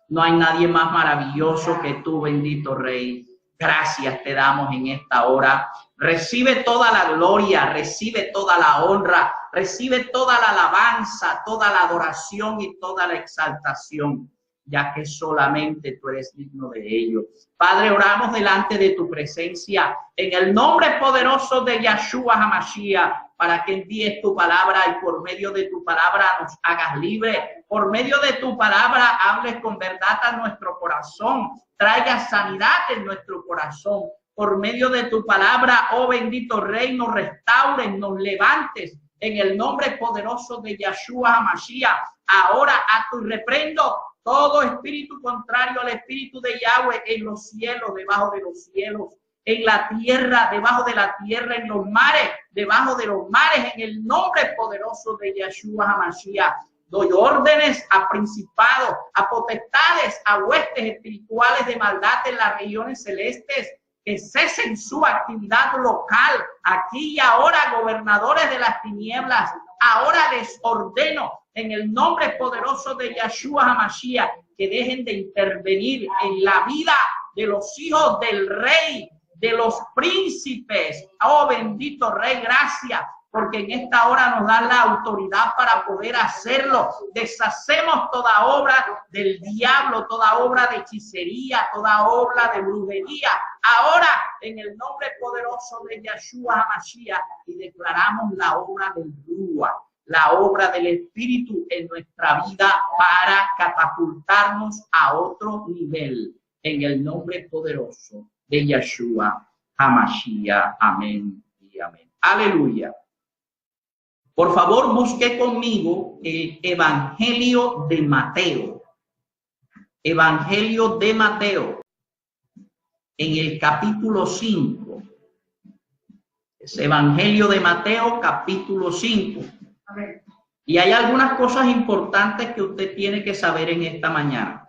No hay nadie más maravilloso que tú, bendito Rey. Gracias te damos en esta hora. Recibe toda la gloria, recibe toda la honra, recibe toda la alabanza, toda la adoración y toda la exaltación, ya que solamente tú eres digno de ello. Padre, oramos delante de tu presencia en el nombre poderoso de Yeshua HaMashiach, para que envíes tu palabra y por medio de tu palabra nos hagas libre. Por medio de tu palabra hables con verdad a nuestro corazón, traigas sanidad en nuestro corazón. Por medio de tu palabra, oh bendito Rey, nos restaures, nos levantes en el nombre poderoso de Yeshua HaMashiach. Ahora a tu reprendo todo espíritu contrario al espíritu de Yahweh en los cielos, debajo de los cielos, en la tierra, debajo de la tierra, en los mares, debajo de los mares, en el nombre poderoso de Yeshua HaMashiach. Doy órdenes a principados, a potestades, a huestes espirituales de maldad en las regiones celestes, que cesen su actividad local, aquí y ahora, gobernadores de las tinieblas. Ahora les ordeno en el nombre poderoso de Yeshua HaMashiach que dejen de intervenir en la vida de los hijos del Rey, de los príncipes. Oh bendito Rey, gracias, porque en esta hora nos dan la autoridad para poder hacerlo. Deshacemos toda obra del diablo, toda obra de hechicería, toda obra de brujería. Ahora, en el nombre poderoso de Yeshua HaMashiach, y declaramos la obra del Ruach, la obra del Espíritu en nuestra vida para catapultarnos a otro nivel. En el nombre poderoso de Yeshua HaMashiach. Amén y amén. Aleluya. Por favor, busque conmigo el Evangelio de Mateo. Evangelio de Mateo, en el capítulo 5. Es Evangelio de Mateo, capítulo 5. Y hay algunas cosas importantes que usted tiene que saber en esta mañana.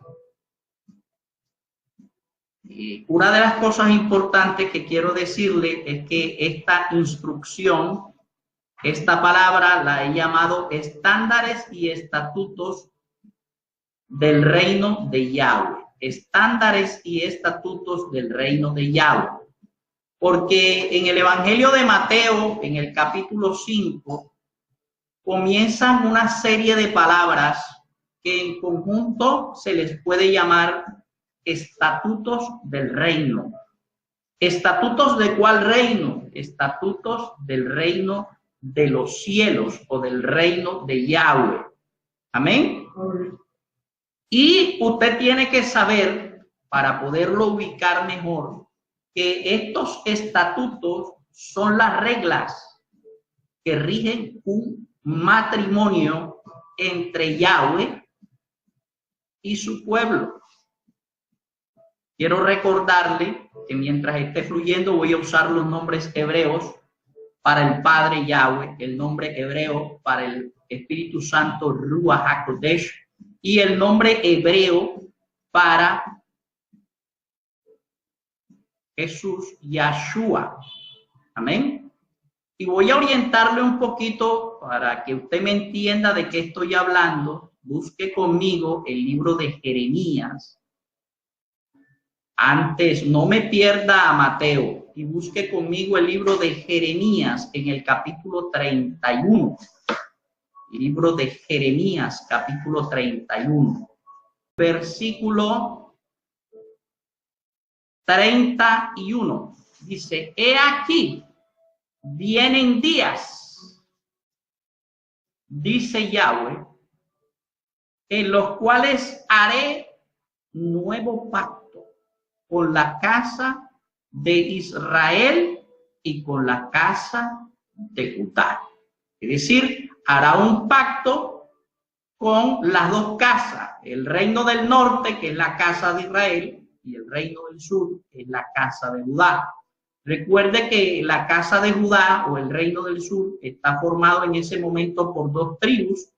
Una de las cosas importantes que quiero decirle es que esta instrucción, esta palabra la he llamado estándares y estatutos del reino de Yahweh. Estándares y estatutos del reino de Yahweh. Porque en el Evangelio de Mateo, en el capítulo 5, comienzan una serie de palabras que en conjunto se les puede llamar estatutos del reino. ¿Estatutos de cuál reino? Estatutos del reino de los cielos o del reino de Yahweh. Amén. Y usted tiene que saber, para poderlo ubicar mejor, que estos estatutos son las reglas que rigen un matrimonio entre Yahweh y su pueblo. Quiero recordarle que mientras esté fluyendo voy a usar los nombres hebreos para el Padre Yahweh, el nombre hebreo para el Espíritu Santo Ruach HaKodesh y el nombre hebreo para Jesús Yahshua. Amén. Y voy a orientarle un poquito para que usted me entienda de qué estoy hablando. Busque conmigo el libro de Jeremías. Antes, no me pierda a Mateo y busque conmigo el libro de Jeremías en el capítulo 31. El libro de Jeremías, capítulo 31. Versículo 31. Dice, he aquí, vienen días, dice Yahweh, en los cuales haré nuevo pacto con la casa de Israel y con la casa de Judá. Es decir, hará un pacto con las dos casas, el reino del norte, que es la casa de Israel, y el reino del sur, que es la casa de Judá. Recuerde que la casa de Judá o el reino del sur está formado en ese momento por 2 tribus,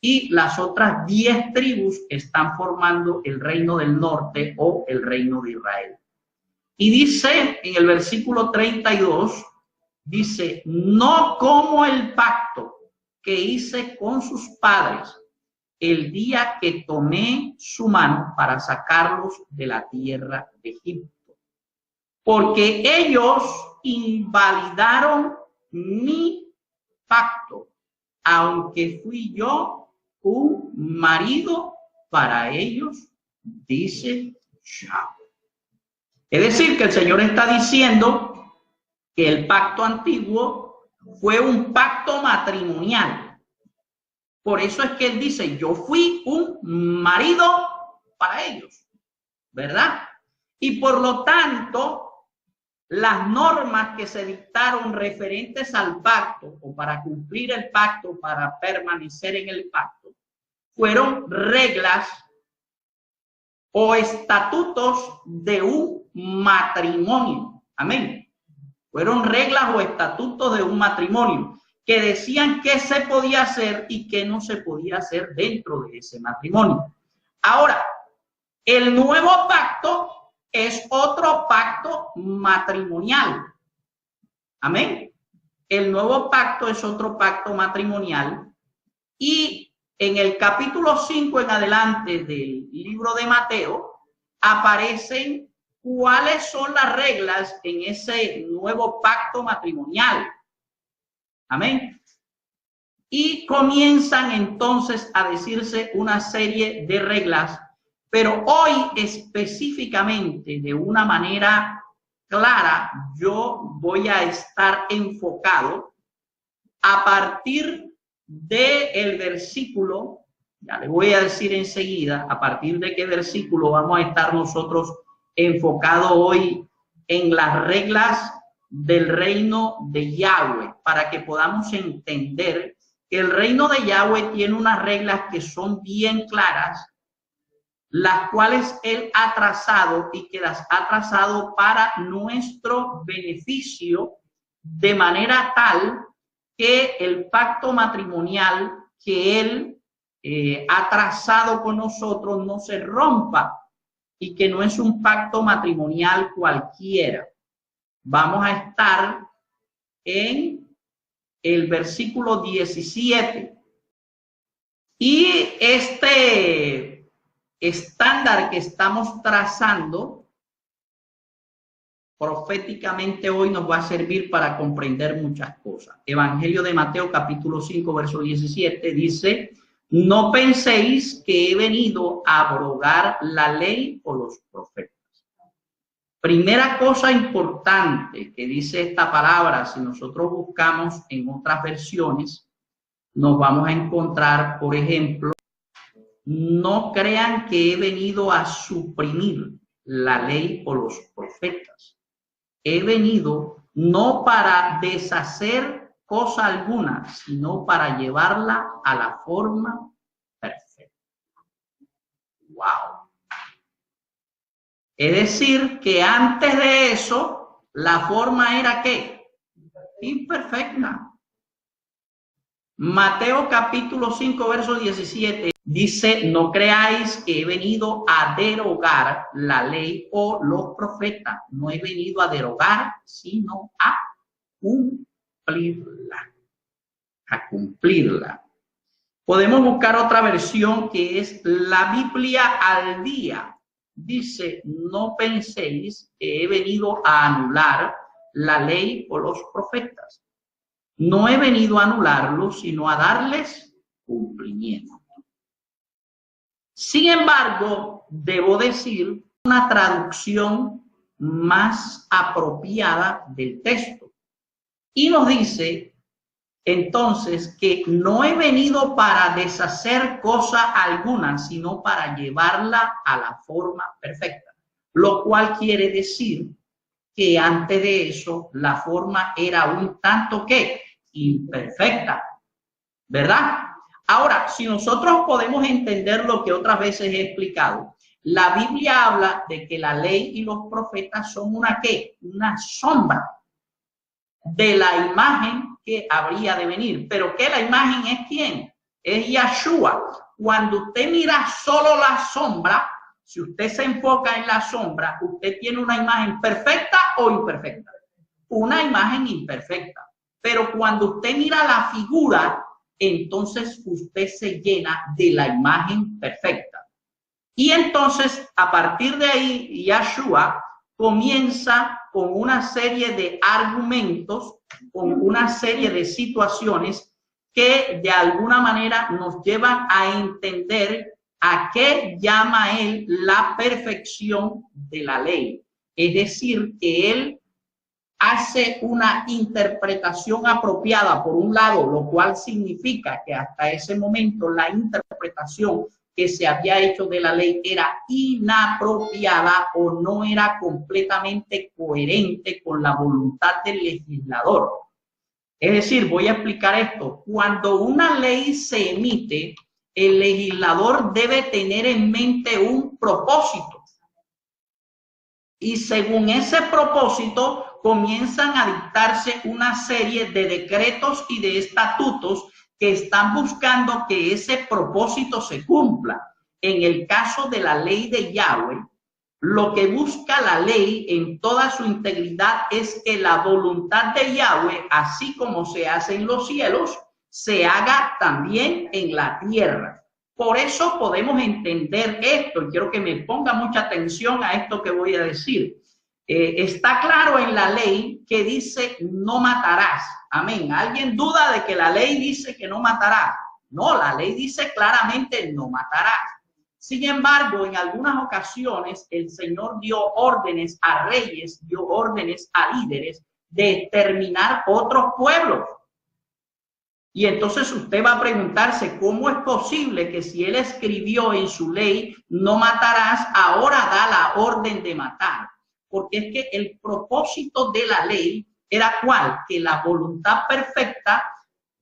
y las otras 10 tribus están formando el reino del norte o el reino de Israel. Y dice en el versículo 32, dice, no como el pacto que hice con sus padres el día que tomé su mano para sacarlos de la tierra de Egipto, porque ellos invalidaron mi pacto, aunque fui yo un marido para ellos, dice Yahweh. Es decir, que el Señor está diciendo que el pacto antiguo fue un pacto matrimonial. Por eso es que él dice, yo fui un marido para ellos, ¿verdad? Y por lo tanto, las normas que se dictaron referentes al pacto o para cumplir el pacto, para permanecer en el pacto, fueron reglas o estatutos de un matrimonio. Amén. Fueron reglas o estatutos de un matrimonio que decían qué se podía hacer y qué no se podía hacer dentro de ese matrimonio. Ahora, el nuevo pacto es otro pacto matrimonial. Amén. El nuevo pacto es otro pacto matrimonial. Y en el capítulo 5 en adelante del libro de Mateo aparecen cuáles son las reglas en ese nuevo pacto matrimonial. Amén. Y comienzan entonces a decirse una serie de reglas, pero hoy específicamente, de una manera clara, yo voy a estar enfocado a partir del versículo, ya le voy a decir enseguida, a partir de qué versículo vamos a estar nosotros enfocados hoy en las reglas del reino de Yahweh, para que podamos entender que el reino de Yahweh tiene unas reglas que son bien claras, las cuales él ha trazado y que las ha trazado para nuestro beneficio, de manera tal que el pacto matrimonial que él ha trazado con nosotros no se rompa y que no es un pacto matrimonial cualquiera. Vamos a estar en el versículo 17. Y este estándar que estamos trazando proféticamente hoy nos va a servir para comprender muchas cosas. Evangelio de Mateo, capítulo 5, verso 17, dice: no penséis que he venido a abrogar la ley o los profetas. Primera cosa importante que dice esta palabra, si nosotros buscamos en otras versiones, nos vamos a encontrar, por ejemplo, no crean que he venido a suprimir la ley o los profetas. He venido no para deshacer cosa alguna, sino para llevarla a la forma perfecta. ¡Wow! Es decir, que antes de eso, la forma era ¿qué? Imperfecta. Mateo capítulo 5, verso 17 dice: no creáis que he venido a derogar la ley o los profetas. No he venido a derogar, sino a cumplirla. A cumplirla. Podemos buscar otra versión que es la Biblia al día. Dice: no penséis que he venido a anular la ley o los profetas. No he venido a anularlos, sino a darles cumplimiento. Sin embargo, debo decir una traducción más apropiada del texto. Y nos dice entonces que no he venido para deshacer cosa alguna, sino para llevarla a la forma perfecta. Lo cual quiere decir que antes de eso la forma era un tanto que imperfecta, ¿verdad? Ahora, si nosotros podemos entender lo que otras veces he explicado, la Biblia habla de que la ley y los profetas son una ¿qué? Una sombra de la imagen que habría de venir. ¿Pero qué? La imagen es ¿quién? Es Yahshua. Cuando usted mira solo la sombra, si usted se enfoca en la sombra, usted tiene una imagen perfecta o imperfecta. Una imagen imperfecta. Pero cuando usted mira la figura, entonces usted se llena de la imagen perfecta. Y entonces, a partir de ahí, Yeshua comienza con una serie de argumentos, con una serie de situaciones que de alguna manera nos llevan a entender a qué llama él la perfección de la ley. Es decir, que él hace una interpretación apropiada, por un lado, lo cual significa que hasta ese momento la interpretación que se había hecho de la ley era inapropiada o no era completamente coherente con la voluntad del legislador. Es decir, voy a explicar esto. Cuando una ley se emite, el legislador debe tener en mente un propósito. Y según ese propósito, comienzan a dictarse una serie de decretos y de estatutos que están buscando que ese propósito se cumpla. En el caso de la ley de Yahweh, lo que busca la ley en toda su integridad es que la voluntad de Yahweh, así como se hace en los cielos, se haga también en la tierra. Por eso podemos entender esto, y quiero que me ponga mucha atención a esto que voy a decir. Está claro en la ley que dice no matarás. Amén. ¿Alguien duda de que la ley dice que no matarás? No, la ley dice claramente no matarás. Sin embargo, en algunas ocasiones el Señor dio órdenes a reyes, dio órdenes a líderes de exterminar otros pueblos. Y entonces usted va a preguntarse, ¿cómo es posible que si él escribió en su ley no matarás, ahora da la orden de matar? Porque es que el propósito de la ley era ¿cuál? Que la voluntad perfecta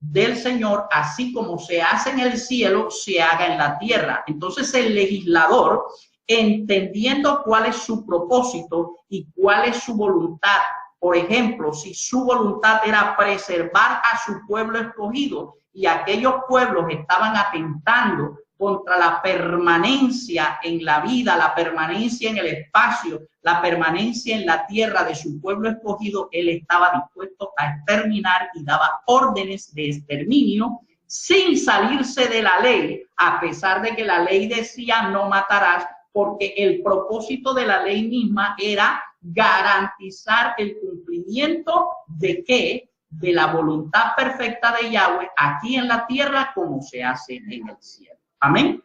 del Señor, así como se hace en el cielo, se haga en la tierra. Entonces el legislador, entendiendo cuál es su propósito y cuál es su voluntad, por ejemplo, si su voluntad era preservar a su pueblo escogido y aquellos pueblos estaban atentando contra la permanencia en la vida, la permanencia en el espacio, la permanencia en la tierra de su pueblo escogido, él estaba dispuesto a exterminar y daba órdenes de exterminio sin salirse de la ley, a pesar de que la ley decía no matarás, porque el propósito de la ley misma era garantizar el cumplimiento de ¿qué? De la voluntad perfecta de Yahweh aquí en la tierra como se hace en el cielo. Amén.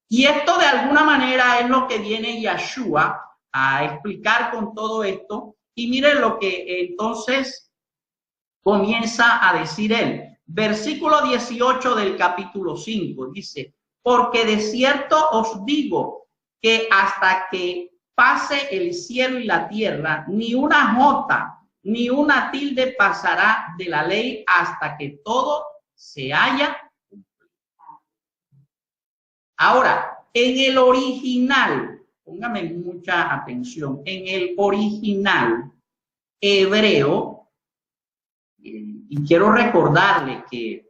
Y esto de alguna manera es lo que viene Yeshua a explicar con todo esto. Y miren lo que entonces comienza a decir él. Versículo 18 del capítulo 5 dice, porque de cierto os digo que hasta que pase el cielo y la tierra, ni una jota ni una tilde pasará de la ley hasta que todo se haya cumplido. Ahora, en el original, póngame mucha atención, en el original hebreo, y quiero recordarle que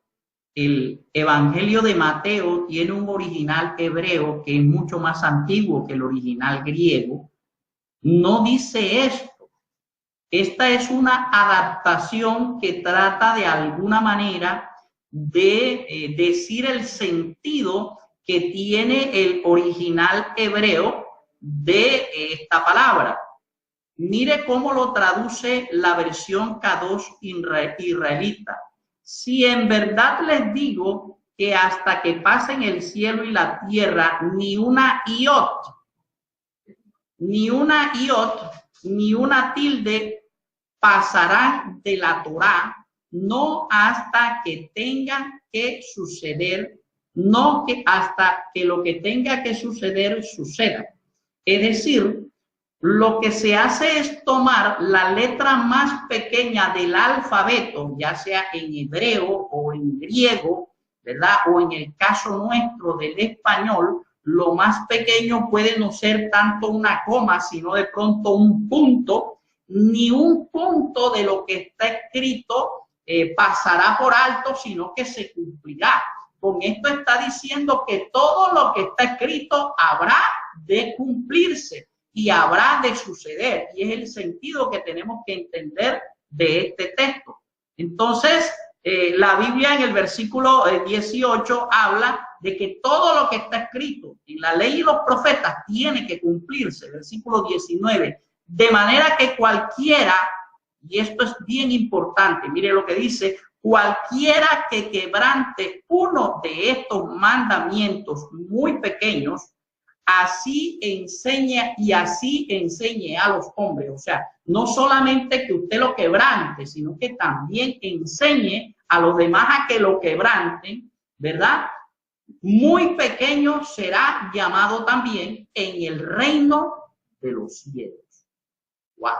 el Evangelio de Mateo tiene un original hebreo que es mucho más antiguo que el original griego, no dice esto. Esta es una adaptación que trata de alguna manera de decir el sentido que tiene el original hebreo de esta palabra. Mire cómo lo traduce la versión Kadosh israelita. Si en verdad les digo que hasta que pasen el cielo y la tierra, ni una iot, ni una tilde pasarán de la Torá, no hasta que tengan que suceder, no que hasta que lo que tenga que suceder suceda. Es decir, lo que se hace es tomar la letra más pequeña del alfabeto, ya sea en hebreo o en griego, ¿verdad? O en el caso nuestro del español, lo más pequeño puede no ser tanto una coma, sino de pronto un punto. Ni un punto de lo que está escrito pasará por alto, sino que se cumplirá. Con esto está diciendo que todo lo que está escrito habrá de cumplirse y habrá de suceder. Y es el sentido que tenemos que entender de este texto. Entonces, la Biblia en el versículo 18 habla de que todo lo que está escrito en la ley y los profetas tiene que cumplirse. Versículo 19. De manera que cualquiera, y esto es bien importante, mire lo que dice, cualquiera que quebrante uno de estos mandamientos muy pequeños, así enseña y así enseñe a los hombres. O sea, no solamente que usted lo quebrante, sino que también enseñe a los demás a que lo quebranten, ¿verdad? Muy pequeño será llamado también en el reino de los cielos. Wow.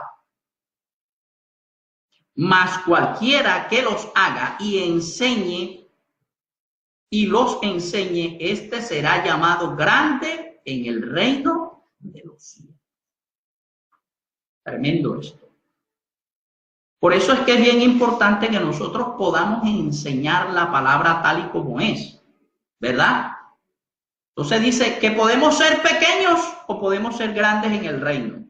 Mas cualquiera que los haga y enseñe y los enseñe, este será llamado grande en el reino de los cielos. Tremendo esto. Por eso es que es bien importante que nosotros podamos enseñar la palabra tal y como es, ¿verdad? Entonces dice que podemos ser pequeños o podemos ser grandes en el reino.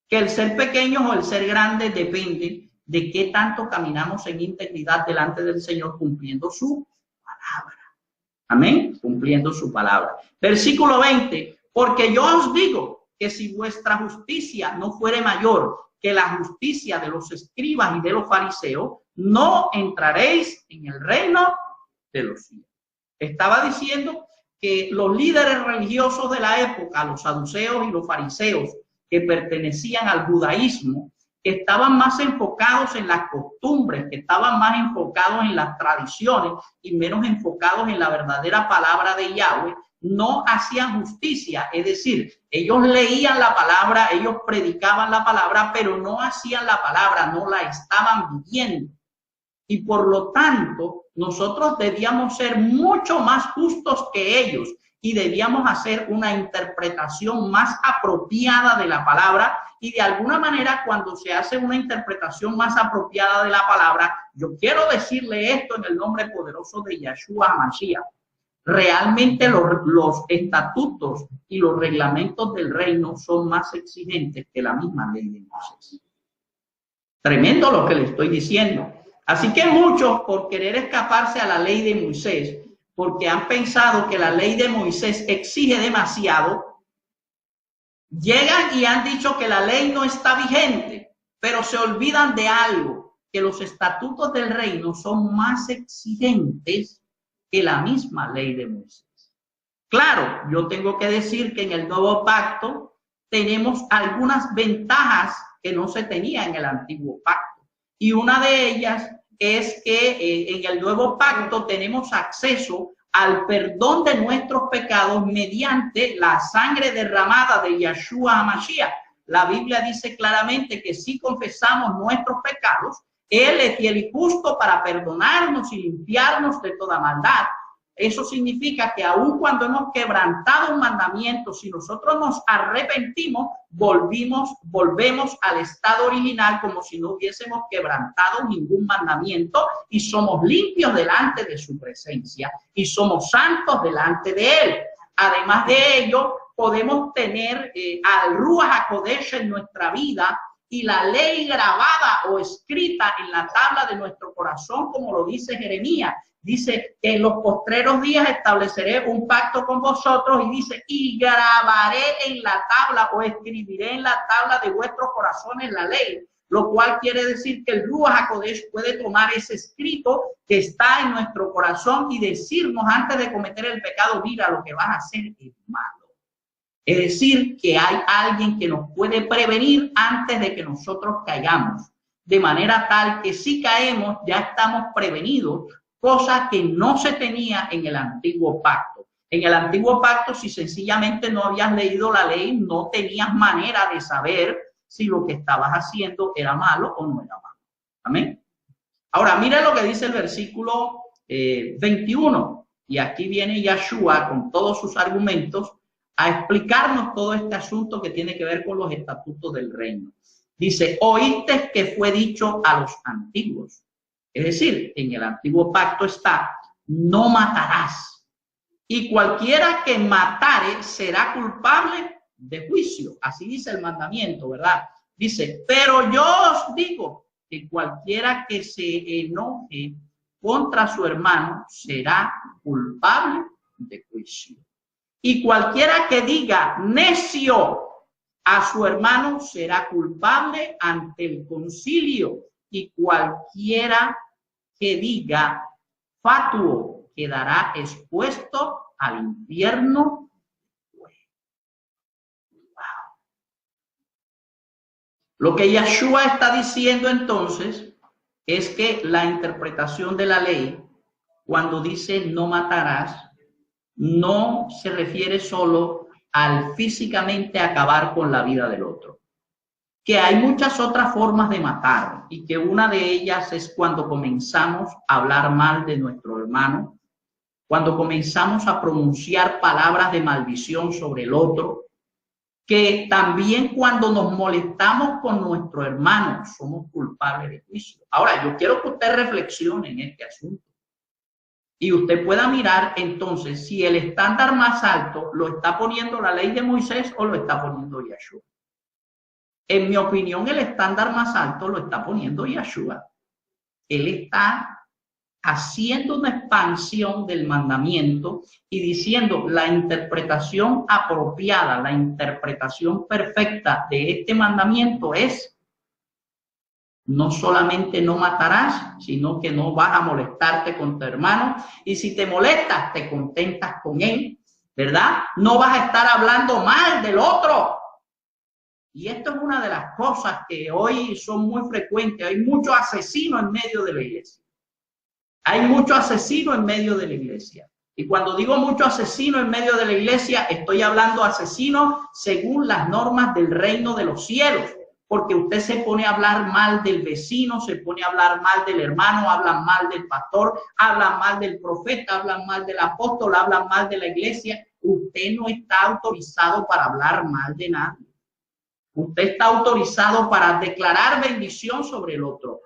Que el ser pequeños o el ser grandes depende de qué tanto caminamos en integridad delante del Señor cumpliendo su palabra. Amén, cumpliendo su palabra. Versículo 20, porque yo os digo que si vuestra justicia no fuere mayor que la justicia de los escribas y de los fariseos, no entraréis en el reino de los cielos. Estaba diciendo que los líderes religiosos de la época, los saduceos y los fariseos, que pertenecían al judaísmo, que estaban más enfocados en las costumbres, que estaban más enfocados en las tradiciones y menos enfocados en la verdadera palabra de Yahweh, no hacían justicia. Es decir, ellos leían la palabra, ellos predicaban la palabra, pero no hacían la palabra, no la estaban viviendo. Y por lo tanto, nosotros debíamos ser mucho más justos que ellos y debíamos hacer una interpretación más apropiada de la palabra. Y de alguna manera, cuando se hace una interpretación más apropiada de la palabra, yo quiero decirle esto en el nombre poderoso de Yeshua HaMashiach. Realmente los estatutos y los reglamentos del reino son más exigentes que la misma ley de Moisés. Tremendo lo que le estoy diciendo. Así que muchos, por querer escaparse a la ley de Moisés, porque han pensado que la ley de Moisés exige demasiado, llegan y han dicho que la ley no está vigente, pero se olvidan de algo, que los estatutos del reino son más exigentes que la misma ley de Moisés. Claro, yo tengo que decir que en el nuevo pacto tenemos algunas ventajas que no se tenían en el antiguo pacto. Y una de ellas es que en el nuevo pacto tenemos acceso al perdón de nuestros pecados mediante la sangre derramada de Yeshua HaMashiach. La Biblia dice claramente que si confesamos nuestros pecados, Él es fiel y justo para perdonarnos y limpiarnos de toda maldad. Eso significa que aun cuando hemos quebrantado un mandamiento, si nosotros nos arrepentimos, volvemos al estado original como si no hubiésemos quebrantado ningún mandamiento y somos limpios delante de su presencia y somos santos delante de Él. Además de ello, podemos tener al Ruach HaKodesh en nuestra vida y la ley grabada o escrita en la tabla de nuestro corazón, como lo dice Jeremías. Dice que en los postreros días estableceré un pacto con vosotros y dice, y grabaré en la tabla o escribiré en la tabla de vuestros corazones la ley, lo cual quiere decir que el Ruach HaKodesh puede tomar ese escrito que está en nuestro corazón y decirnos antes de cometer el pecado, mira, lo que vas a hacer es malo. Es decir, que hay alguien que nos puede prevenir antes de que nosotros caigamos, de manera tal que si caemos ya estamos prevenidos, cosa que no se tenía en el antiguo pacto. En el antiguo pacto, si sencillamente no habías leído la ley, no tenías manera de saber si lo que estabas haciendo era malo o no era malo. Amén. Ahora, mira lo que dice el versículo 21. Y aquí viene Yeshua con todos sus argumentos a explicarnos todo este asunto que tiene que ver con los estatutos del reino. Dice, oíste que fue dicho a los antiguos. Es decir, en el antiguo pacto está, no matarás. Y cualquiera que matare será culpable de juicio. Así dice el mandamiento, ¿verdad? Dice, pero yo os digo que cualquiera que se enoje contra su hermano será culpable de juicio. Y cualquiera que diga necio a su hermano será culpable ante el concilio, y cualquiera que diga fatuo quedará expuesto al infierno. Wow. Lo que Yeshua está diciendo entonces es que la interpretación de la ley, cuando dice no matarás, no se refiere solo al físicamente acabar con la vida del otro, que hay muchas otras formas de matar y que una de ellas es cuando comenzamos a hablar mal de nuestro hermano, cuando comenzamos a pronunciar palabras de maldición sobre el otro, que también cuando nos molestamos con nuestro hermano somos culpables de juicio. Ahora, yo quiero que usted reflexione en este asunto y usted pueda mirar entonces si el estándar más alto lo está poniendo la ley de Moisés o lo está poniendo Yeshua. En mi opinión, el estándar más alto lo está poniendo Yeshua. Él está haciendo una expansión del mandamiento y diciendo la interpretación apropiada, la interpretación perfecta de este mandamiento es no solamente no matarás, sino que no vas a molestarte con tu hermano, y si te molestas, te contentas con él, ¿verdad? No vas a estar hablando mal del otro. Y esto es una de las cosas que hoy son muy frecuentes. Hay muchos asesinos en medio de la iglesia. Hay muchos asesinos en medio de la iglesia. Y cuando digo muchos asesinos en medio de la iglesia, estoy hablando asesinos según las normas del reino de los cielos. Porque usted se pone a hablar mal del vecino, se pone a hablar mal del hermano, hablan mal del pastor, hablan mal del profeta, hablan mal del apóstol, hablan mal de la iglesia. Usted no está autorizado para hablar mal de nadie. Usted está autorizado para declarar bendición sobre el otro.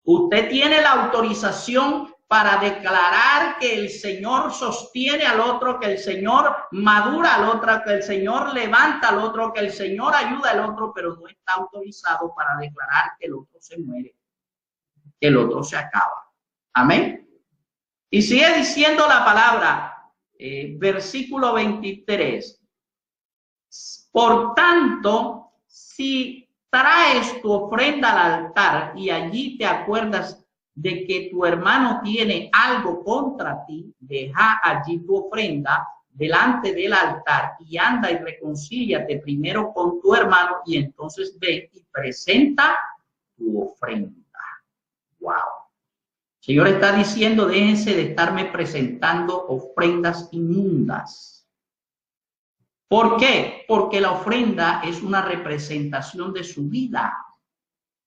Usted tiene la autorización para declarar que el Señor sostiene al otro, que el Señor madura al otro, que el Señor levanta al otro, que el Señor ayuda al otro, pero no está autorizado para declarar que el otro se muere, que el otro se acaba. Amén. Y sigue diciendo la palabra, versículo 23. Por tanto, si traes tu ofrenda al altar y allí te acuerdas de que tu hermano tiene algo contra ti, deja allí tu ofrenda delante del altar y anda y reconcíliate primero con tu hermano y entonces ve y presenta tu ofrenda. Wow. El Señor está diciendo, déjense de estarme presentando ofrendas inmundas. ¿Por qué? Porque la ofrenda es una representación de su vida.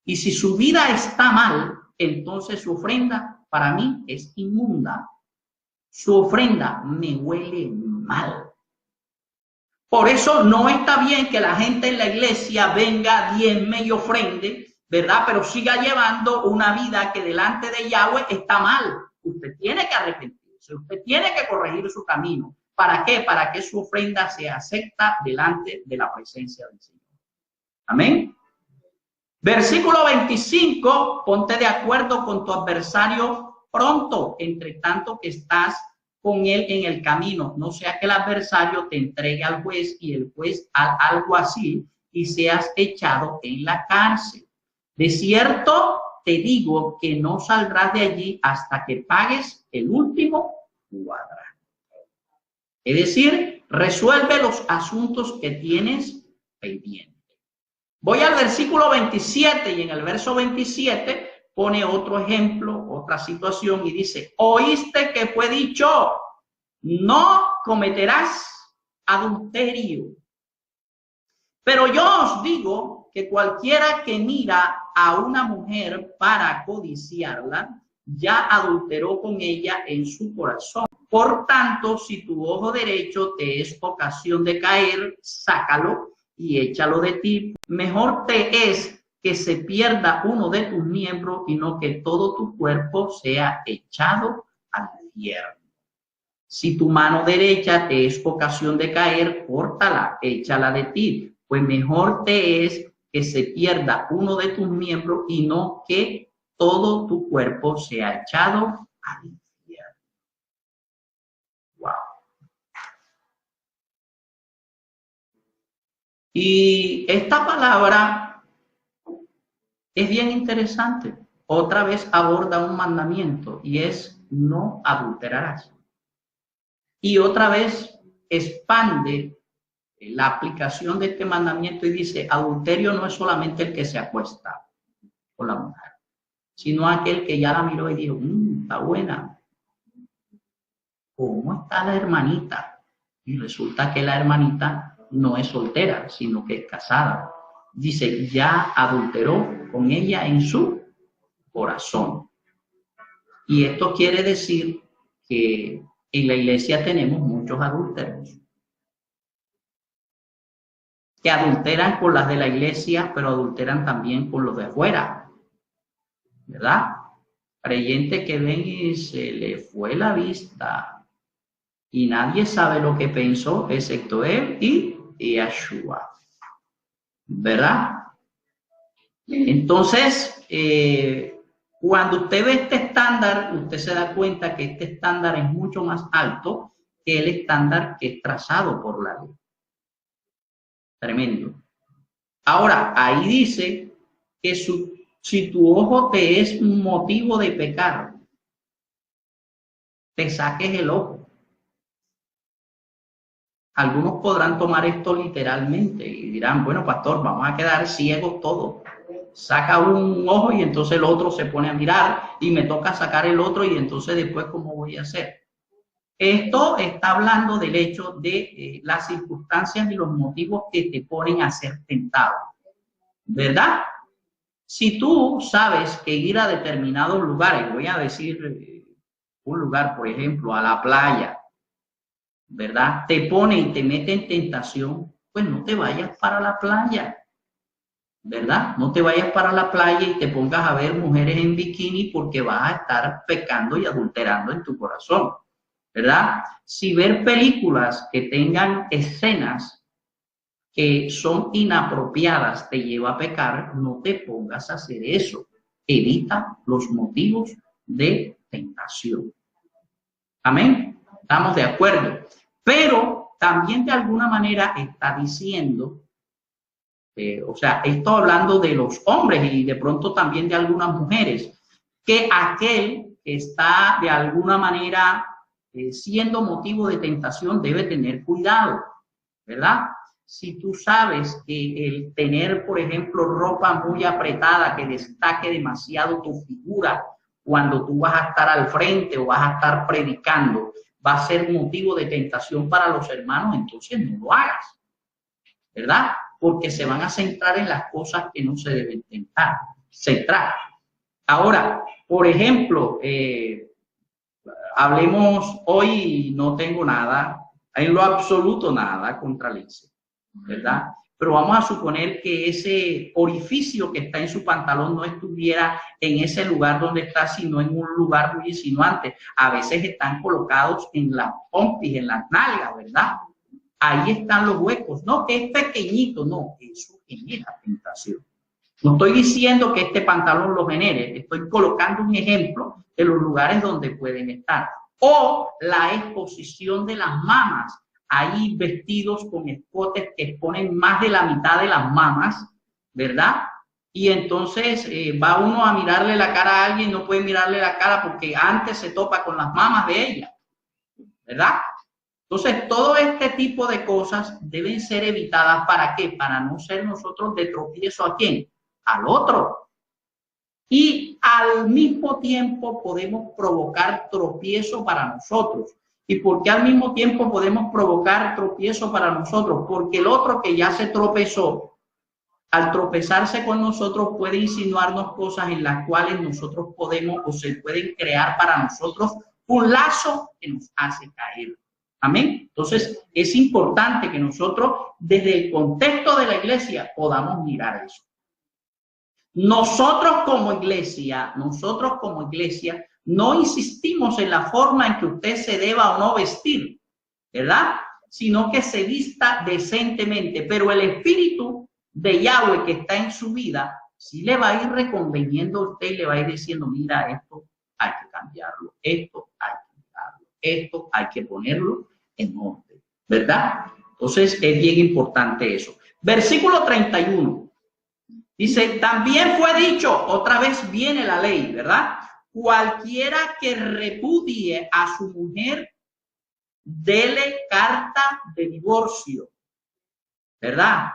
Y si su vida está mal, entonces su ofrenda para mí es inmunda. Su ofrenda me huele mal. Por eso no está bien que la gente en la iglesia venga, diezme y ofrende, ¿verdad? Pero siga llevando una vida que delante de Yahweh está mal. Usted tiene que arrepentirse, usted tiene que corregir su camino. ¿Para qué? Para que su ofrenda sea acepta delante de la presencia del Señor. Amén. Versículo 25, ponte de acuerdo con tu adversario pronto, entre tanto que estás con él en el camino, no sea que el adversario te entregue al juez y el juez algo así y seas echado en la cárcel. De cierto te digo que no saldrás de allí hasta que pagues el último cuadrante. Es decir, resuelve los asuntos que tienes pendientes. Voy al versículo 27 y en el verso 27 pone otro ejemplo, otra situación y dice, oíste que fue dicho, no cometerás adulterio. Pero yo os digo que cualquiera que mira a una mujer para codiciarla, ya adulteró con ella en su corazón. Por tanto, si tu ojo derecho te es ocasión de caer, sácalo y échalo de ti. Mejor te es que se pierda uno de tus miembros y no que todo tu cuerpo sea echado al infierno. Si tu mano derecha te es ocasión de caer, córtala, échala de ti. Pues mejor te es que se pierda uno de tus miembros y no que todo tu cuerpo sea echado al infierno. Wow. Y esta palabra es bien interesante. Otra vez aborda un mandamiento y es no adulterarás. Y otra vez expande la aplicación de este mandamiento y dice, adulterio no es solamente el que se acuesta con la mujer, sino aquel que ya la miró y dijo, está buena. ¿Cómo está la hermanita? Y resulta que la hermanita no es soltera, sino que es casada. Dice, ya adulteró con ella en su corazón. Y esto quiere decir que en la iglesia tenemos muchos adúlteros que adulteran con las de la iglesia, pero adulteran también con los de afuera, ¿verdad? Creyente que ven y se le fue la vista y nadie sabe lo que pensó, excepto él y Yeshua, ¿verdad? Entonces, cuando usted ve este estándar, usted se da cuenta que este estándar es mucho más alto que el estándar que es trazado por la ley. Tremendo. Ahora, ahí dice que si tu ojo te es motivo de pecar, te saques el ojo. Algunos podrán tomar esto literalmente y dirán, bueno, pastor, vamos a quedar ciegos todos. Saca un ojo y entonces el otro se pone a mirar y me toca sacar el otro y entonces después, ¿cómo voy a hacer? Esto está hablando del hecho de las circunstancias y los motivos que te ponen a ser tentado, ¿verdad? Si tú sabes que ir a determinados lugares, voy a decir un lugar, por ejemplo, a la playa, ¿verdad? Te pone y te mete en tentación, pues no te vayas para la playa, ¿verdad? No te vayas para la playa y te pongas a ver mujeres en bikini porque vas a estar pecando y adulterando en tu corazón, ¿verdad? Si ver películas que tengan escenas que son inapropiadas te lleva a pecar, no te pongas a hacer eso. Evita los motivos de tentación. Amén. Estamos de acuerdo. Pero también de alguna manera está diciendo, o sea, esto hablando de los hombres y de pronto también de algunas mujeres, que aquel que está de alguna manera siendo motivo de tentación debe tener cuidado, ¿verdad? Si tú sabes que el tener, por ejemplo, ropa muy apretada que destaque demasiado tu figura cuando tú vas a estar al frente o vas a estar predicando, va a ser motivo de tentación para los hermanos, entonces no lo hagas, ¿verdad? Porque se van a centrar en las cosas que no se deben centrar. Ahora, por ejemplo, hablemos hoy, no tengo nada, en lo absoluto nada contra Lince, ¿verdad? Pero vamos a suponer que ese orificio que está en su pantalón no estuviera en ese lugar donde está, sino en un lugar muy insinuante. A veces están colocados en las pompis, en las nalgas, ¿verdad? Ahí están los huecos. No, que es pequeñito, no, eso genera tentación. No estoy diciendo que este pantalón lo genere, estoy colocando un ejemplo de los lugares donde pueden estar. O la exposición de las mamas. Hay vestidos con escotes que exponen más de la mitad de las mamas, ¿verdad? Y entonces va uno a mirarle la cara a alguien, no puede mirarle la cara porque antes se topa con las mamas de ella, ¿verdad? Entonces, todo este tipo de cosas deben ser evitadas. ¿Para qué? Para no ser nosotros de tropiezo ¿a quién? Al otro. Y al mismo tiempo podemos provocar tropiezo para nosotros. ¿Y por qué al mismo tiempo podemos provocar tropiezo para nosotros? Porque el otro que ya se tropezó, al tropezarse con nosotros puede insinuarnos cosas en las cuales nosotros podemos o se pueden crear para nosotros un lazo que nos hace caer. Amén. Entonces es importante que nosotros desde el contexto de la iglesia podamos mirar eso. Nosotros como iglesia, no insistimos en la forma en que usted se deba o no vestir, ¿verdad? Sino que se vista decentemente, pero el espíritu de Yahweh que está en su vida sí le va a ir reconveniendo a usted y le va a ir diciendo, mira, esto hay que cambiarlo, esto hay que cambiarlo, esto hay que ponerlo en orden, ¿verdad? Entonces es bien importante eso. Versículo 31. Dice, también fue dicho, otra vez viene la ley, ¿verdad? Cualquiera que repudie a su mujer, dele carta de divorcio, ¿verdad?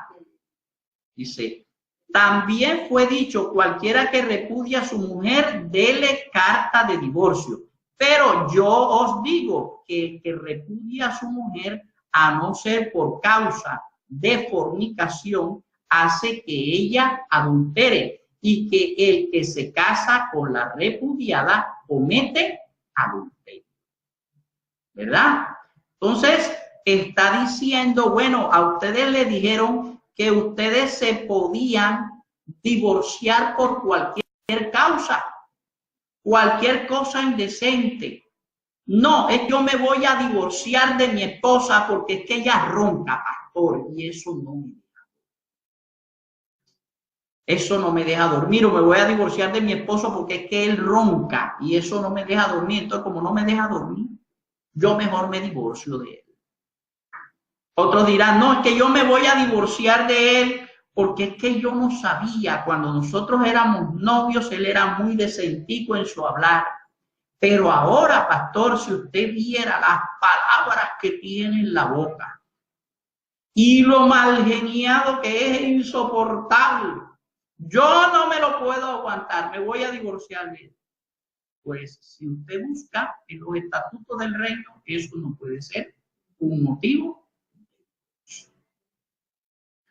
Dice, también fue dicho, cualquiera que repudie a su mujer, dele carta de divorcio. Pero yo os digo que el que repudie a su mujer, a no ser por causa de fornicación, hace que ella adultere, y que el que se casa con la repudiada comete adulterio, ¿verdad? Entonces, está diciendo, bueno, a ustedes le dijeron que ustedes se podían divorciar por cualquier causa, cualquier cosa indecente. No, es que yo me voy a divorciar de mi esposa porque es que ella ronca, pastor, y eso no me deja dormir, o me voy a divorciar de mi esposo porque es que él ronca y eso no me deja dormir. Entonces, como no me deja dormir, yo mejor me divorcio de él. Otros dirán, no, es que yo me voy a divorciar de él porque es que yo no sabía, cuando nosotros éramos novios, él era muy decentico en su hablar. Pero ahora, pastor, si usted viera las palabras que tiene en la boca y lo malgeniado que es insoportable, yo no me lo puedo aguantar, me voy a divorciar de él. Pues si usted busca en los estatutos del reino, eso no puede ser un motivo.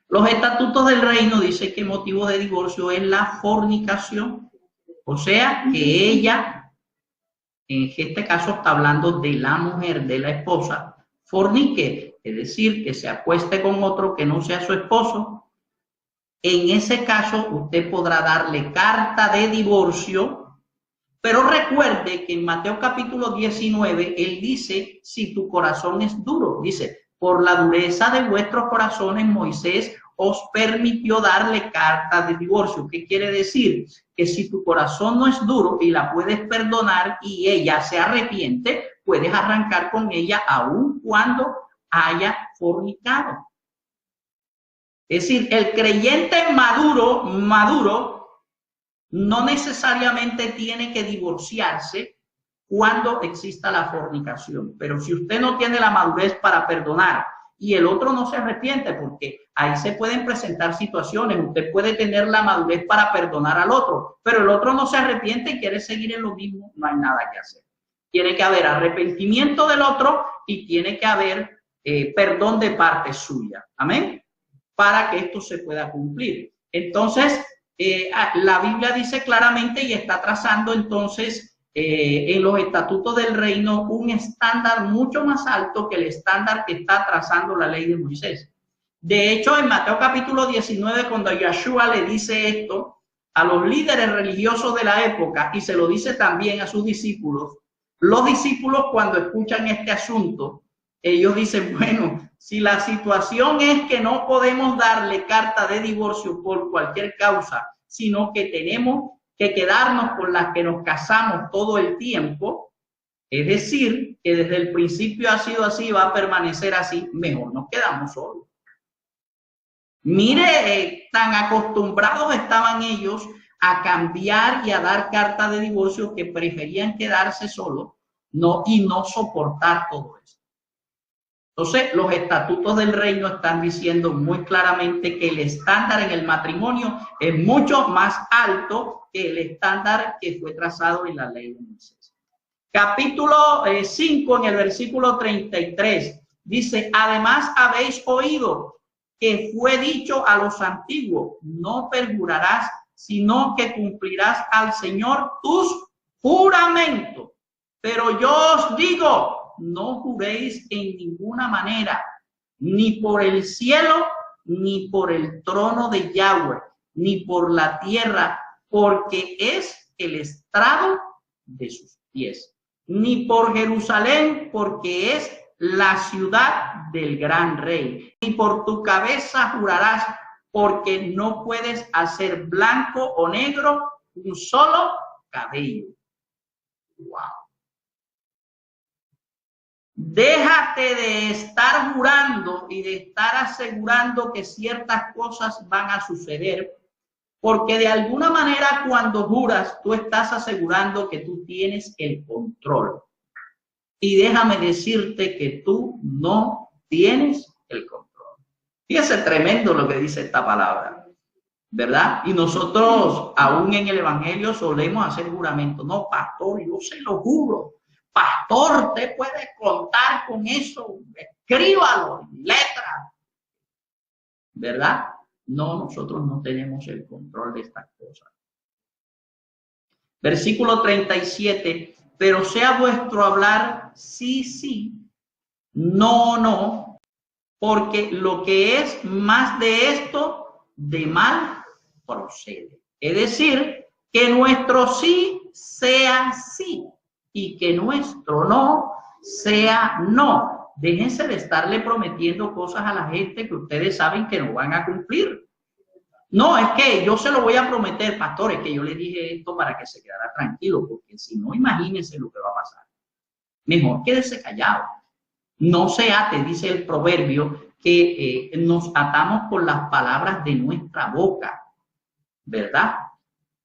Los estatutos del reino dicen que el motivo de divorcio es la fornicación, o sea, que ella, en este caso está hablando de la mujer, de la esposa, fornique, es decir, que se acueste con otro que no sea su esposo. En ese caso, usted podrá darle carta de divorcio, pero recuerde que en Mateo capítulo 19, él dice, si tu corazón es duro, dice, por la dureza de vuestros corazones, Moisés os permitió darle carta de divorcio. ¿Qué quiere decir? Que si tu corazón no es duro y la puedes perdonar y ella se arrepiente, puedes arrancar con ella aun cuando haya fornicado. Es decir, el creyente maduro, no necesariamente tiene que divorciarse cuando exista la fornicación. Pero si usted no tiene la madurez para perdonar y el otro no se arrepiente, porque ahí se pueden presentar situaciones, usted puede tener la madurez para perdonar al otro, pero el otro no se arrepiente y quiere seguir en lo mismo, no hay nada que hacer. Tiene que haber arrepentimiento del otro y tiene que haber perdón de parte suya. Amén. Para que esto se pueda cumplir. Entonces, la Biblia dice claramente y está trazando entonces en los estatutos del reino un estándar mucho más alto que el estándar que está trazando la ley de Moisés. De hecho, en Mateo capítulo 19, cuando Yeshua le dice esto a los líderes religiosos de la época y se lo dice también a sus discípulos, los discípulos cuando escuchan este asunto, ellos dicen, bueno, si la situación es que no podemos darle carta de divorcio por cualquier causa, sino que tenemos que quedarnos con las que nos casamos todo el tiempo, es decir, que desde el principio ha sido así, va a permanecer así, mejor nos quedamos solos. Mire, tan acostumbrados estaban ellos a cambiar y a dar carta de divorcio que preferían quedarse solos y no soportar todo eso. Entonces, los estatutos del reino están diciendo muy claramente que el estándar en el matrimonio es mucho más alto que el estándar que fue trazado en la ley de Moisés. Capítulo 5, en el versículo 33, dice, además habéis oído que fue dicho a los antiguos, no perjurarás, sino que cumplirás al Señor tus juramentos. Pero yo os digo, no juréis en ninguna manera, ni por el cielo, ni por el trono de Yahweh, ni por la tierra, porque es el estrado de sus pies, ni por Jerusalén, porque es la ciudad del gran rey, ni por tu cabeza jurarás, porque no puedes hacer blanco o negro un solo cabello. Wow. Déjate de estar jurando y de estar asegurando que ciertas cosas van a suceder, porque de alguna manera cuando juras, tú estás asegurando que tú tienes el control. Y déjame decirte que tú no tienes el control. Fíjese tremendo lo que dice esta palabra, ¿verdad? Y nosotros aún en el Evangelio solemos hacer juramento. No, pastor, yo se lo juro. Pastor, usted puede contar con eso. Escríbalo en letra, ¿verdad? No, nosotros no tenemos el control de estas cosas. Versículo 37. Pero sea vuestro hablar sí, sí, no, no, porque lo que es más de esto, de mal procede. Es decir, que nuestro sí sea sí y que nuestro no sea no. Déjense de estarle prometiendo cosas a la gente que ustedes saben que no van a cumplir. No, es que yo se lo voy a prometer, pastor, es que yo le dije esto para que se quedara tranquilo, porque si no, imagínense lo que va a pasar. Mejor quédese callado. No se ate, dice el proverbio, que nos atamos con las palabras de nuestra boca, ¿verdad?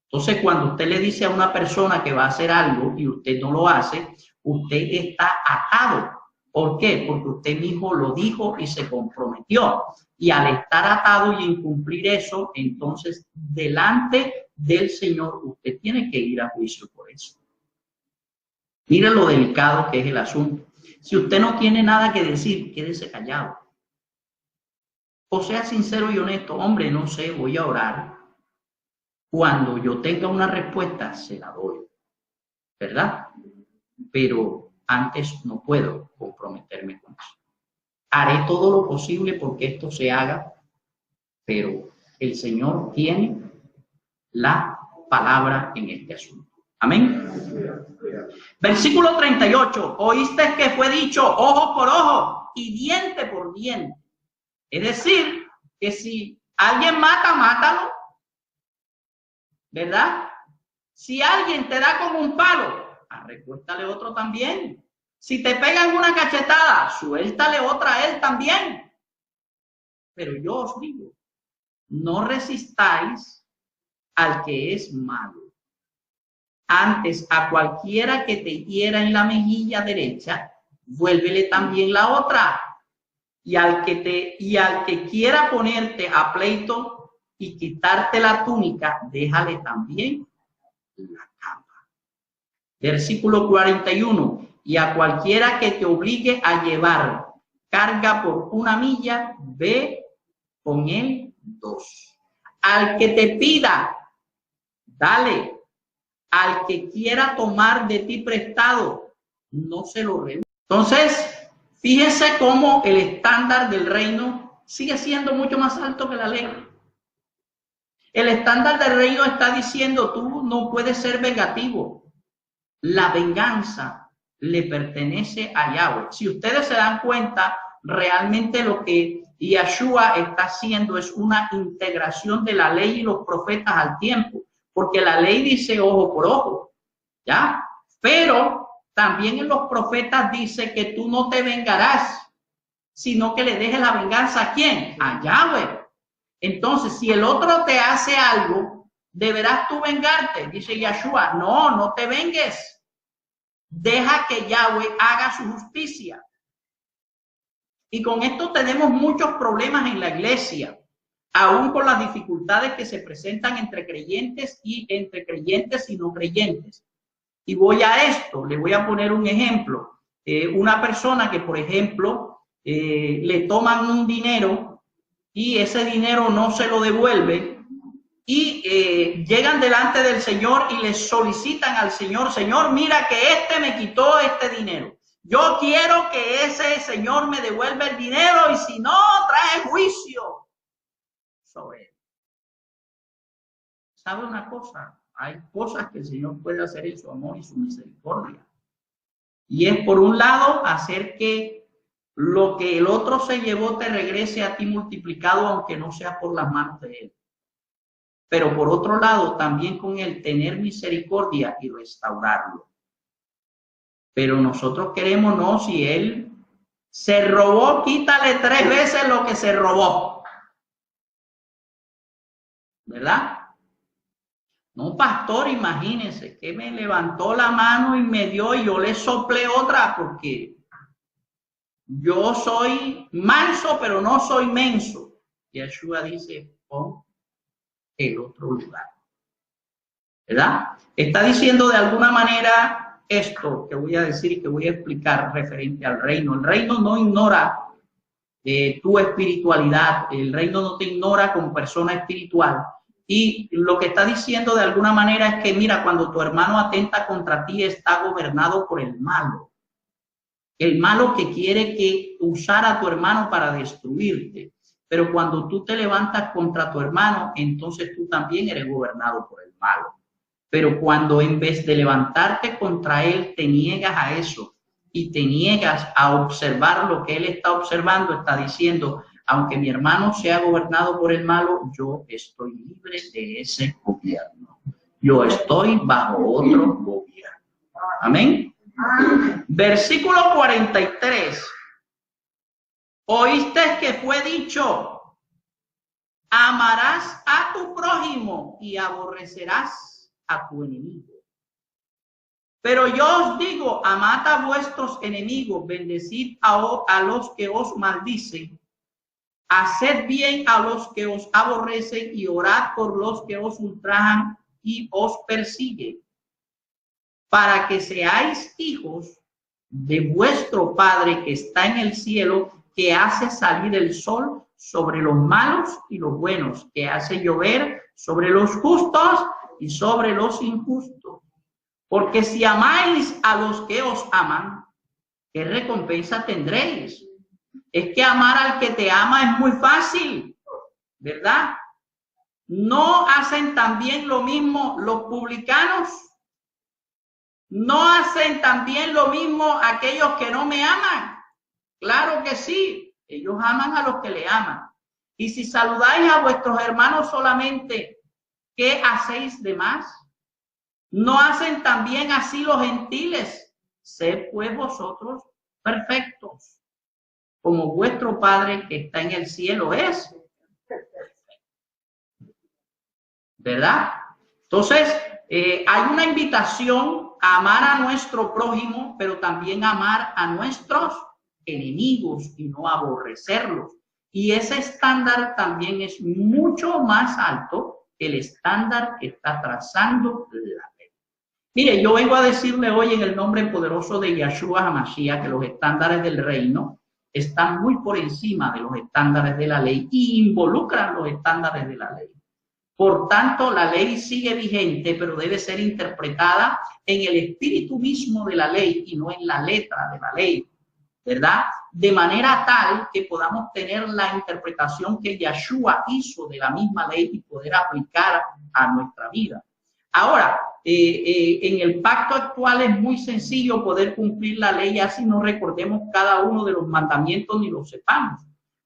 Entonces, cuando usted le dice a una persona que va a hacer algo y usted no lo hace, usted está atado. ¿Por qué? Porque usted mismo lo dijo y se comprometió. Y al estar atado y incumplir eso, entonces delante del Señor usted tiene que ir a juicio por eso. Mire lo delicado que es el asunto. Si usted no tiene nada que decir, quédese callado. O sea sincero y honesto, hombre, no sé, voy a orar. Cuando yo tenga una respuesta, se la doy, ¿verdad? Pero antes no puedo comprometerme con eso. Haré todo lo posible porque esto se haga, pero el Señor tiene la palabra en este asunto. Amén. Versículo 38. Oíste que fue dicho ojo por ojo y diente por diente. Es decir, que si alguien mata, mátalo, ¿verdad? Si alguien te da con un palo, recuéstale otro también. Si te pegan una cachetada, suéltale otra a él también. Pero yo os digo, no resistáis al que es malo. Antes, a cualquiera que te hiera en la mejilla derecha, vuélvele también la otra. Y al que quiera ponerte a pleito y quitarte la túnica, déjale también la capa. Versículo 41. Y a cualquiera que te obligue a llevar carga por 1 milla, ve con él 2. Al que te pida, dale. Al que quiera tomar de ti prestado, no se lo reúne. Entonces, fíjense cómo el estándar del reino sigue siendo mucho más alto que la ley. El estándar del reino está diciendo, tú no puedes ser vengativo. La venganza le pertenece a Yahweh. Si ustedes se dan cuenta, realmente lo que Yeshua está haciendo es una integración de la ley y los profetas al tiempo. Porque la ley dice ojo por ojo, ¿ya? Pero también en los profetas dice que tú no te vengarás, sino que le dejes la venganza ¿a quién? A Yahweh. Entonces, si el otro te hace algo, deberás tú vengarte, dice Yeshua. No, no te vengues. Deja que Yahweh haga su justicia. Y con esto tenemos muchos problemas en la iglesia, aún con las dificultades que se presentan entre creyentes y no creyentes. Y voy a esto, le voy a poner un ejemplo. Una persona que, por ejemplo, le toman un dinero y ese dinero no se lo devuelve y llegan delante del Señor y le solicitan al Señor, Señor, mira que este me quitó este dinero. Yo quiero que ese señor me devuelva el dinero y si no, trae juicio sobre él. ¿Sabe una cosa? Hay cosas que el Señor puede hacer en su amor y su misericordia. Y es por un lado hacer que lo que el otro se llevó te regrese a ti multiplicado, aunque no sea por las manos de él. Pero por otro lado, también con él tener misericordia y restaurarlo. Pero nosotros queremos, no, si él se robó, quítale 3 veces lo que se robó. ¿Verdad? No, pastor, imagínense que me levantó la mano y me dio y yo le soplé otra porque yo soy manso, pero no soy menso. Yeshua dice, pon el otro lugar. ¿Verdad? Está diciendo de alguna manera esto que voy a decir y que voy a explicar referente al reino. El reino no ignora tu espiritualidad. El reino no te ignora como persona espiritual. Y lo que está diciendo de alguna manera es que, mira, cuando tu hermano atenta contra ti, está gobernado por el malo. El malo que quiere que usar a tu hermano para destruirte. Pero cuando tú te levantas contra tu hermano, entonces tú también eres gobernado por el malo. Pero cuando en vez de levantarte contra él, te niegas a eso y te niegas a observar lo que él está observando, está diciendo, aunque mi hermano sea gobernado por el malo, yo estoy libre de ese gobierno. Yo estoy bajo otro gobierno. Amén. Versículo 43. Oíste que fue dicho, amarás a tu prójimo y aborrecerás a tu enemigo. Pero yo os digo, amad a vuestros enemigos, bendecid a los que os maldicen, haced bien a los que os aborrecen y orad por los que os ultrajan y os persiguen, para que seáis hijos de vuestro Padre que está en el cielo, que hace salir el sol sobre los malos y los buenos, que hace llover sobre los justos y sobre los injustos. Porque si amáis a los que os aman, ¿qué recompensa tendréis? Es que amar al que te ama es muy fácil, ¿verdad? ¿No hacen también lo mismo los publicanos? ¿No hacen también lo mismo aquellos que no me aman? Claro que sí, ellos aman a los que le aman. Y si saludáis a vuestros hermanos solamente, ¿qué hacéis de más? ¿No hacen también así los gentiles? Sed pues vosotros perfectos, como vuestro Padre que está en el cielo es perfecto. ¿Verdad? Entonces, hay una invitación a amar a nuestro prójimo, pero también amar a nuestros enemigos y no aborrecerlos. Y ese estándar también es mucho más alto que el estándar que está trazando la ley. Mire, yo vengo a decirle hoy en el nombre poderoso de Yeshua HaMashiach que los estándares del reino están muy por encima de los estándares de la ley y involucran los estándares de la ley. Por tanto, la ley sigue vigente, pero debe ser interpretada en el espíritu mismo de la ley y no en la letra de la ley, ¿verdad? De manera tal que podamos tener la interpretación que Yeshua hizo de la misma ley y poder aplicar a nuestra vida. Ahora, en el pacto actual es muy sencillo poder cumplir la ley, así no recordemos cada uno de los mandamientos ni los sepamos,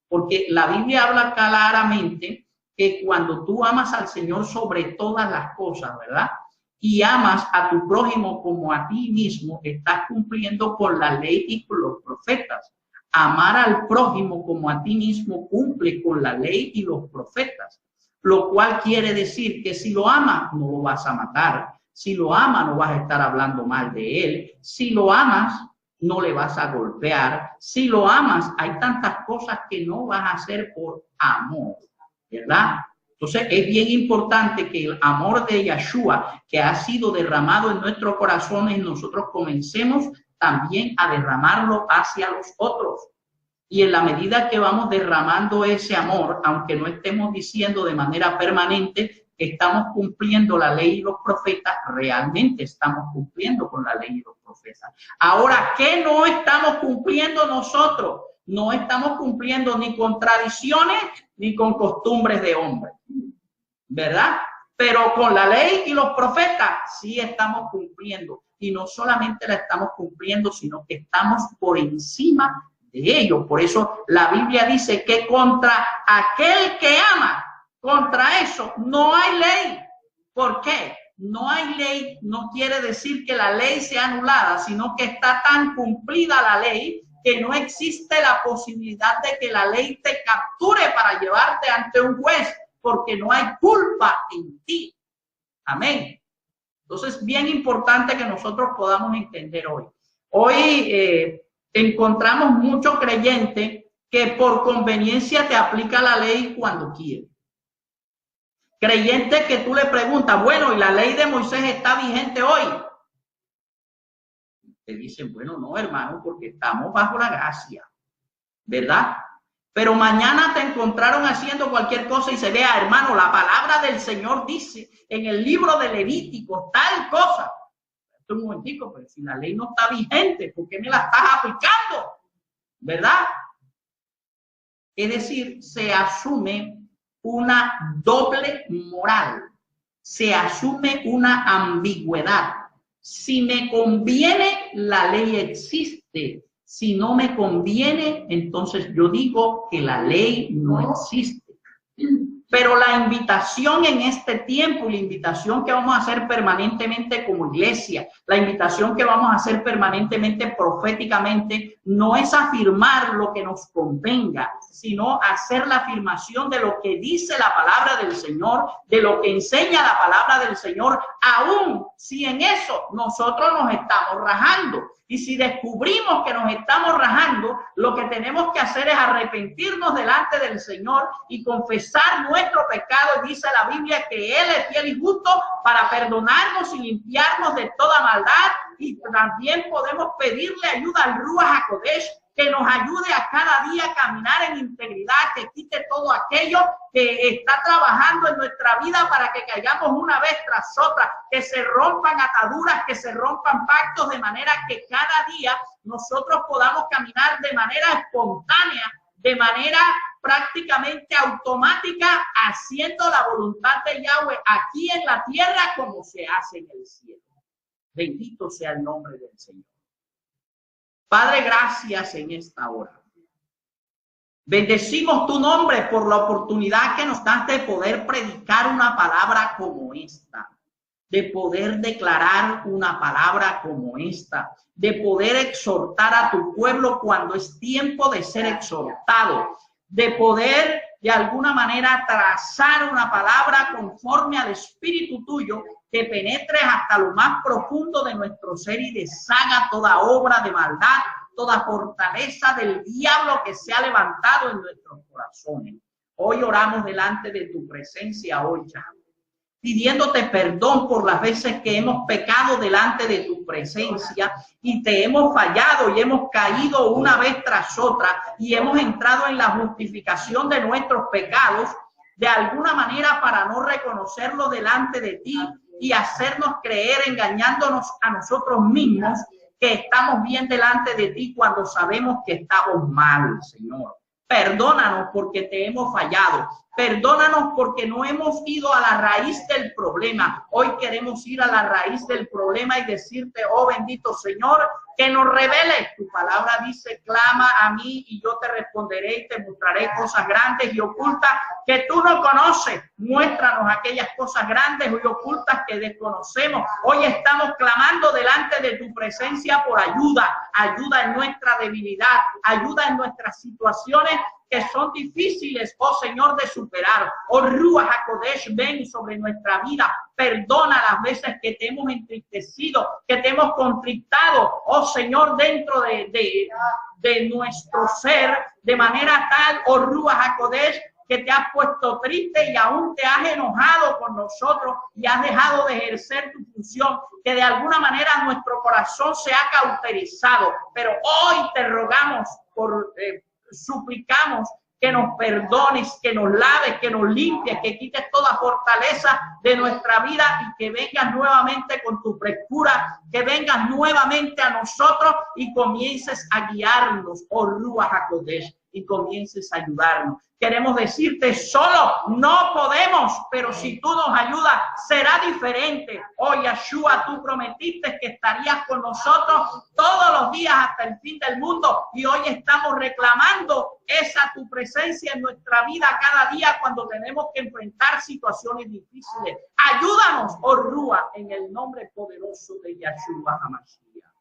porque la Biblia habla claramente que cuando tú amas al Señor sobre todas las cosas, ¿verdad? Y amas a tu prójimo como a ti mismo, estás cumpliendo con la ley y con los profetas. Amar al prójimo como a ti mismo cumple con la ley y los profetas, lo cual quiere decir que si lo amas no lo vas a matar, si lo amas no vas a estar hablando mal de él, si lo amas no le vas a golpear, si lo amas hay tantas cosas que no vas a hacer por amor, ¿verdad? Entonces es bien importante que el amor de Yeshua que ha sido derramado en nuestros corazones, nosotros comencemos también a derramarlo hacia los otros. Y en la medida que vamos derramando ese amor, aunque no estemos diciendo de manera permanente que estamos cumpliendo la ley y los profetas, realmente estamos cumpliendo con la ley y los profetas. Ahora, ¿qué no estamos cumpliendo nosotros? No estamos cumpliendo ni con tradiciones ni con costumbres de hombre, ¿verdad? Pero con la ley y los profetas sí estamos cumpliendo. Y no solamente la estamos cumpliendo, sino que estamos por encima de ellos. Por eso la Biblia dice que contra aquel que ama, contra eso no hay ley. ¿Por qué? No hay ley, no quiere decir que la ley sea anulada, sino que está tan cumplida la ley que no existe la posibilidad de que la ley te capture para llevarte ante un juez, porque no hay culpa en ti. Amén. Entonces, bien importante que nosotros podamos entender hoy. Hoy encontramos muchos creyentes que por conveniencia te aplica la ley cuando quiere. Creyentes que tú le preguntas, bueno, ¿y la ley de Moisés está vigente hoy? Te dicen, bueno, no, hermano, porque estamos bajo la gracia, ¿verdad? Pero mañana te encontraron haciendo cualquier cosa y se vea, hermano, la palabra del Señor dice en el libro de Levítico tal cosa. Esto un momentico, pero si la ley no está vigente, ¿por qué me la estás aplicando? ¿Verdad? Es decir, se asume una doble moral, se asume una ambigüedad. Si me conviene, la ley existe. Si no me conviene, entonces yo digo que la ley no existe. Pero la invitación en este tiempo, la invitación que vamos a hacer permanentemente como iglesia, la invitación que vamos a hacer permanentemente proféticamente, no es afirmar lo que nos convenga, sino hacer la afirmación de lo que dice la palabra del Señor, de lo que enseña la palabra del Señor, aun si en eso nosotros nos estamos rajando. Y si descubrimos que nos estamos rajando, lo que tenemos que hacer es arrepentirnos delante del Señor y confesar nuestro pecado. Dice la Biblia que Él es fiel y justo para perdonarnos y limpiarnos de toda maldad. Y también podemos pedirle ayuda al Ruach HaKodesh, que nos ayude a cada día a caminar en integridad, que quite todo aquello que está trabajando en nuestra vida para que caigamos una vez tras otra, que se rompan ataduras, que se rompan pactos, de manera que cada día nosotros podamos caminar de manera espontánea, de manera prácticamente automática, haciendo la voluntad de Yahweh aquí en la tierra como se hace en el cielo. Bendito sea el nombre del Señor. Padre, gracias en esta hora. Bendecimos tu nombre por la oportunidad que nos das de poder predicar una palabra como esta, de poder declarar una palabra como esta, de poder exhortar a tu pueblo cuando es tiempo de ser exhortado, de poder de alguna manera trazar una palabra conforme al Espíritu tuyo, que penetre hasta lo más profundo de nuestro ser y deshaga toda obra de maldad, toda fortaleza del diablo que se ha levantado en nuestros corazones. Hoy oramos delante de tu presencia, hoy ya, pidiéndote perdón por las veces que hemos pecado delante de tu presencia y te hemos fallado y hemos caído una vez tras otra y hemos entrado en la justificación de nuestros pecados de alguna manera para no reconocerlo delante de ti y hacernos creer, engañándonos a nosotros mismos, que estamos bien delante de ti cuando sabemos que estamos mal, Señor. Perdónanos porque te hemos fallado. Perdónanos porque no hemos ido a la raíz del problema. Hoy queremos ir a la raíz del problema y decirte, oh bendito Señor, que nos reveles. Tu palabra dice, clama a mí y yo te responderé y te mostraré cosas grandes y ocultas que tú no conoces. Muéstranos aquellas cosas grandes y ocultas que desconocemos. Hoy estamos clamando delante de tu presencia por ayuda. Ayuda en nuestra debilidad. Ayuda en nuestras situaciones que son difíciles, oh Señor, de superar. Oh Ruach HaKodesh, ven sobre nuestra vida. Perdona las veces que te hemos entristecido, que te hemos contristado, oh Señor, dentro de nuestro ser, de manera tal, oh Ruach HaKodesh, que te has puesto triste y aún te has enojado con nosotros y has dejado de ejercer tu función, que de alguna manera nuestro corazón se ha cauterizado. Pero hoy te rogamos, suplicamos que nos perdones, que nos laves, que nos limpies, que quites toda fortaleza de nuestra vida y que vengas nuevamente con tu frescura, que vengas nuevamente a nosotros y comiences a guiarnos, oh Ruach HaKodesh. y comiences a ayudarnos. Queremos decirte, solo no podemos, pero si tú nos ayudas, será diferente. Oh, Yeshua, tú prometiste que estarías con nosotros todos los días hasta el fin del mundo. Y hoy estamos reclamando esa tu presencia en nuestra vida cada día cuando tenemos que enfrentar situaciones difíciles. Ayúdanos, oh Rúa, en el nombre poderoso de Yeshua HaMashiach.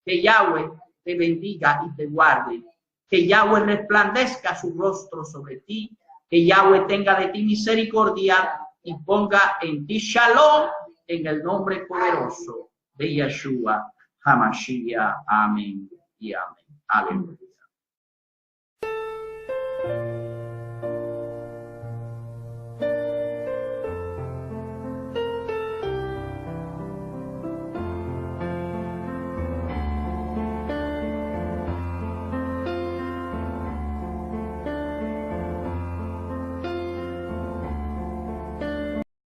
Que Yahweh te bendiga y te guarde. Que Yahweh resplandezca su rostro sobre ti, que Yahweh tenga de ti misericordia y ponga en ti shalom en el nombre poderoso de Yeshua HaMashiach. Amén y amén. Aleluya.